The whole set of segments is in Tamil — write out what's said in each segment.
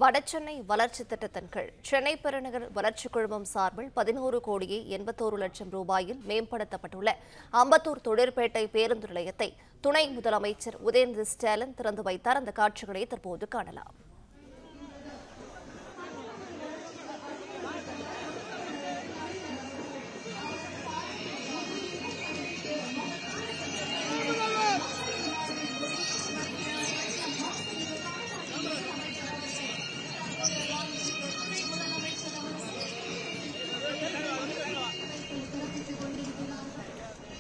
வடசென்னை வளர்ச்சி திட்டத்தின் கீழ் சென்னை பெருநகர் வளர்ச்சிக் குழுமம் சார்பில் 11 கோடியே 81 லட்சம் ரூபாயில் மேம்படுத்தப்பட்டுள்ள அம்பத்தூர் தொழிற்பேட்டை பேருந்து நிலையத்தை துணை முதலமைச்சர் உதயநிதி ஸ்டாலின் திறந்து வைத்தார். அந்த காட்சிகளை தற்போது காணலாம்.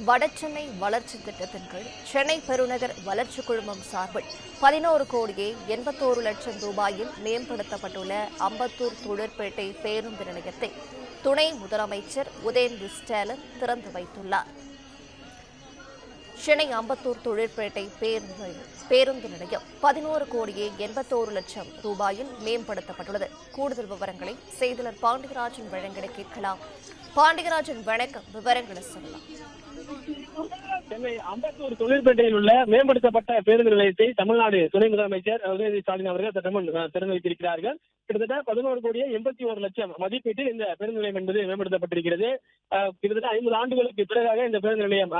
வடசென்னை வளர்ச்சி திட்டத்தின் கீழ் சென்னை பெருநகர் வளர்ச்சி குழுமம் சார்பில் 11 கோடியே 81 லட்சம் ரூபாயில் மேம்படுத்தப்பட்டுள்ள அம்பத்தூர் தொழிற்பேட்டை பேருந்து நிலையத்தை துணை முதலமைச்சர் உதயநிதி ஸ்டாலின் திறந்து வைத்துள்ளார். சென்னை அம்பத்தூர் தொழிற்பேட்டை பேருந்து நிலையம் 11 கோடியே 81 லட்சம் ரூபாயில் மேம்படுத்தப்பட்டுள்ளது. கூடுதல் விவரங்களை செய்தியாளர் பாண்டியராஜன் வழங்கிட கேட்கலாம். பாண்டியராஜன், வணக்கம். விவரங்களை சொல்லலாம். சென்னை அம்பத்தூர் தொழிற்பேட்டையில் உள்ள மேம்படுத்தப்பட்ட பேருந்து நிலையத்தை தமிழ்நாடு துணை முதலமைச்சர் உதயநிதி ஸ்டாலின் அவர்கள் திறந்து வைத்திருக்கிறார்கள். கிட்டத்தட்ட 11 கோடியே 81 லட்சம் மதிப்பீட்டில் இந்த பேருந்து நிலையம் என்பது மேம்படுத்தப்பட்டிருக்கிறது. கிட்டத்தட்ட 50 ஆண்டுகளுக்கு பிறகாக இந்த பேருந்து நிலையம்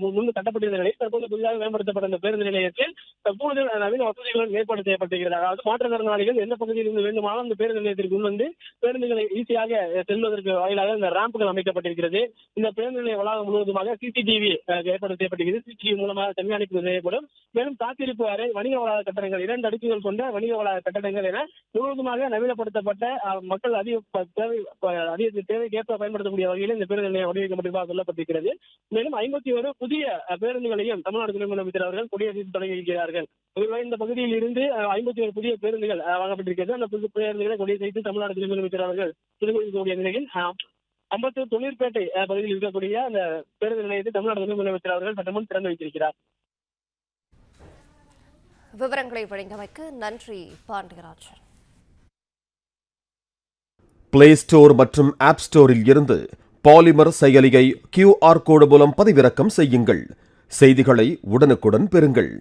முன்பு கட்டப்பட்டிருந்த நிலையில் தற்போது புதிதாக மேம்படுத்தப்பட்ட இந்த பேருந்து நிலையத்தில் தற்போது நவீன வசதிகளுடன் ஏற்பாடு செய்யப்பட்டிருக்கிறது. அதாவது மாற்றுத்திறனாளிகள் எந்த பகுதியில் இருந்து வேண்டுமானாலும் இந்த பேருந்து நிலையத்திற்கு முன்வந்து பேருந்துகளை ஈஸியாக செல்வதற்கு வாயிலாக இந்த ராம்புகள் அமைக்கப்பட்டிருக்கிறது. இந்த பேருந்து நிலைய வளாகம் முழுவதுமாக சிசிடிவி ஏற்பாடு செய்யப்பட்டிருக்கிறது. சிசிடிவி மூலமாக கண்காணிப்பு செய்யப்படும். மேலும் காத்திருப்பு அறை, வணிக வளாக கட்டடங்கள், 2 அடுக்குகள் கொண்ட வணிக வளாக கட்டடங்கள் என முழுவதுமாக நவீனப்படுத்தப்பட்ட மக்கள் அதிக தேவைக்கேற்ப பயன்படுத்தக்கூடிய வகையில் இந்த பேருந்து நிலையம் வடிவமைக்கப்பட்டிருப்பதாக சொல்லப்பட்டிருக்கிறது. மேலும் 51 புதிய பேருந்துகளையும் தமிழ்நாடு துணை முதலமைச்சர் அவர்கள் கொடியசைத்து தொடங்கி இருக்கிறார்கள். இந்த பகுதியில் இருந்து 51 புதிய பேருந்துகள் வாங்கப்பட்டிருக்கிறது. அந்த புதிய பேருந்துகளை கொடியசைத்து தமிழ்நாடு துணை முதலமைச்சர் அவர்கள் துவங்கக்கூடிய நிலையில் அம்பத்தூர் தொழிற்பேட்டை பகுதியில் இருக்கக்கூடிய அந்த பேருந்து நிலையத்தை தமிழ்நாடு துணை முதலமைச்சர் அவர்கள் சட்டமும் திறந்து வைத்திருக்கிறார். விவரங்களை வழங்கியமைக்கு நன்றி பாண்டியராஜன். பிளே ஸ்டோர் மற்றும் ஆப் ஸ்டோரில் இருந்து பாலிமர் செயலியை QR கோடு மூலம் பதிவிறக்கம் செய்யுங்கள். செய்திகளை உடனுக்குடன் பெறுங்கள்.